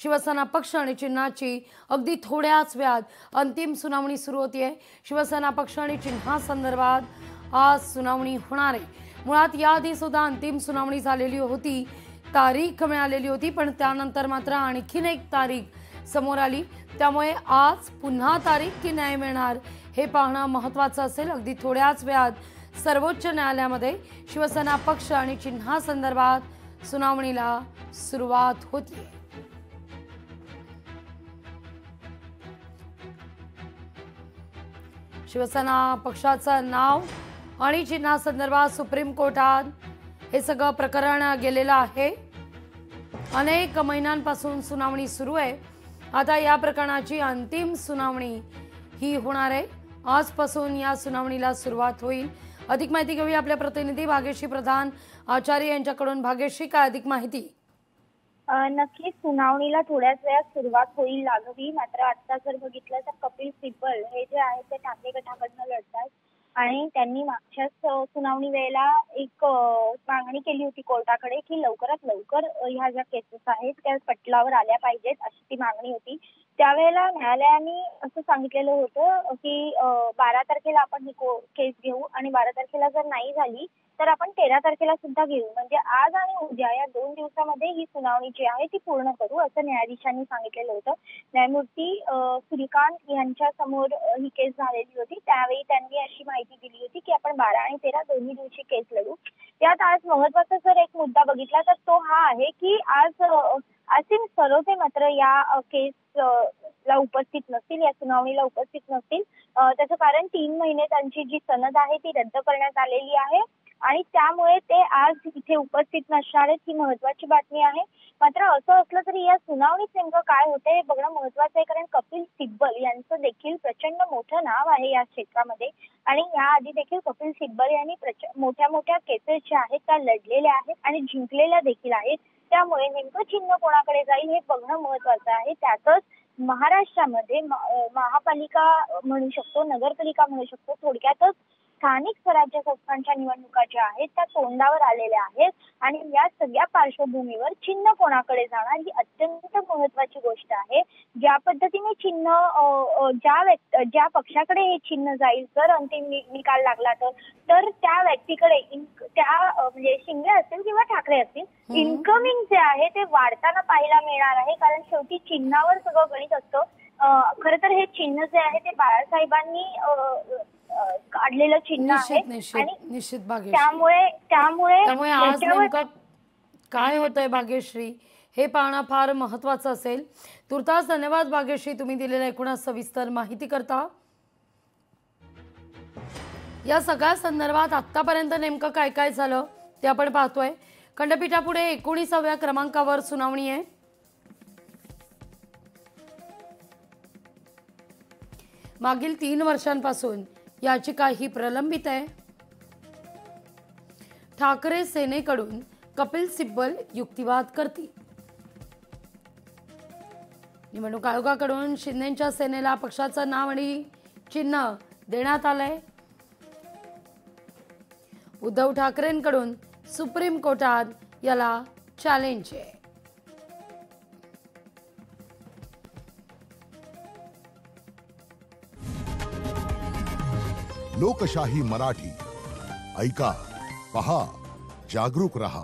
शिवसेना पक्ष आणि चिन्हाची अगदी थोड्याच वेळात अंतिम सुनावणी सुरू होतीये। शिवसेना पक्ष आणि चिन्हासंदर्भात आज सुनावणी होणार आहे। मुळात याआधी सुद्धा अंतिम सुनावणी झालेली होती, तारीख मिळालेली होती, पण त्यानंतर मात्र आणखीन एक तारीख समोर आली। त्यामुळे आज पुन्हा तारीख की न्याय मिळणार हे पाहणं महत्त्वाचं असेल। अगदी थोड्याच वेळात सर्वोच्च न्यायालयामध्ये शिवसेना पक्ष आणि चिन्हासंदर्भात सुनावणीला सुरुवात होती। शिवसेना पक्षाचं नाव आणि चिन्हासंदर्भात सुप्रीम कोर्टात हे सगळं प्रकरण गेलेलं आहे। अनेक महिन्यांपासून सुनावणी सुरू आहे। आता या प्रकरणाची अंतिम सुनावणी ही होणार आहे। आजपासून या सुनावणीला सुरुवात होईल। अधिक माहिती घेऊया आपल्या प्रतिनिधी भाग्यश्री प्रधान आचार्य यांच्याकडून। भाग्यश्री, काय अधिक माहिती? नक्कीच सुनावणीला थोड्याच वेळात सुरुवात होईल लागवी। मात्र आता जर बघितलं तर कपिल सिब्बल हे जे आहेत ते ठाकरे गटाकडून लढतात आणि त्यांनी मागच्याच सुनावणी वेळेला एक मागणी केली होती कोर्टाकडे की लवकरात लवकर ह्या ज्या केसेस आहेत त्या पटलावर आल्या पाहिजेत, अशी ती मागणी होती। त्यावेळेला न्यायालयाने असं सांगितलेलं होतं की 12 तारखेला आपण ही केस घेऊ आणि 12 तारखेला जर नाही झाली तर आपण 13 तारखेला सुद्धा घेऊ, म्हणजे आज आणि उद्या या 2 दिवसामध्ये ही सुनावणी जी आहे ती पूर्ण करू, असं न्यायाधीशांनी सांगितलेलं होतं। न्यायमूर्ती सूर्यकांत यांच्या समोर ही केस झालेली होती। त्यावेळी त्यांनी अशी माहिती दिली होती की आपण 12 आणि 13 दोन्ही दिवशी केस लढू। त्यात आज महत्त्वाचा जर एक मुद्दा बघितला तर तो हा आहे की आज असीम सरोदे मात्र या केस ला उपस्थित नसतील, या सुनावणीला उपस्थित नसतील। त्याचं कारण 3 महिने त्यांची जी सनद आहे ती रद्द करण्यात आलेली आहे आणि त्यामुळे ते आज इथे उपस्थित नसणार आहेत, ही महत्त्वाची बातमी आहे। मात्र असं असलं तरी या सुनावणीत नेमकं काय होतंय हे बघणं महत्त्वाचं आहे, कारण कपिल सिब्बल यांचं देखील प्रचंड मोठं नाव आहे या क्षेत्रामध्ये आणि याआधी देखील कपिल सिब्बल यांनी मोठ्या मोठ्या केसेस ज्या आहेत त्या लढलेल्या आहेत आणि जिंकलेल्या देखील आहेत। त्यामुळे नेमकं चिन्ह कोणाकडे जाईल हे बघणं महत्त्वाचं आहे। त्यातच महाराष्ट्रामध्ये महापालिका म्हणू शकतो, नगरपालिका म्हणू शकतो, थोडक्यातच स्थानिक स्वराज्य संस्थांच्या निवडणुका ज्या आहेत त्या तोंडावर आलेल्या आहेत आणि या सगळ्या पार्श्वभूमीवर चिन्ह कोणाकडे जाणार ही अत्यंत महत्त्वाची गोष्ट आहे। ज्या पद्धतीने चिन्ह ज्या पक्षाकडे हे चिन्ह जाईल जर अंतिम निकाल लागला तर त्या व्यक्तीकडे त्या म्हणजे शिंदे असतील किंवा ठाकरे असतील इन्कमिंग जे आहे ते वाढताना पाहायला मिळणार आहे, कारण शेवटी चिन्हावर सगळं गणित असतं। खरं तर हे चिन्ह जे आहे ते बाळासाहेबांनी काढलेलं चिन्ह आहे आणि निश्चित त्यामुळे आज नेमकं काय होतंय भाग्यश्री हे पाहणं फार महत्त्वाचं असेल। तुर्तास धन्यवाद भाग्यश्री, तुम्ही दिलेल्या एकूणच सविस्तर माहिती करता। या सगळ्या संदर्भात आतापर्यंत नेमकं काय काय झालं ते आपण पाहतोय। खंडपीठापुढे 19व्या क्रमांकावर सुनावणी आहे। मागील 3 वर्षांपासून याचिका ही प्रलंबित आहे। ठाकरे सेनेकडून कपिल सिब्बल युक्तिवाद करतील। निवडणूक आयोगाकडून शिंदेच्या सेनेला पक्षाचं नाव आणि चिन्ह देण्यात आलंय। उद्धव ठाकरेंकडून सुप्रीम कोर्टात याला चॅलेंज आहे। लोकशाही मराठी ऐका, पहा, जागरूक रहा।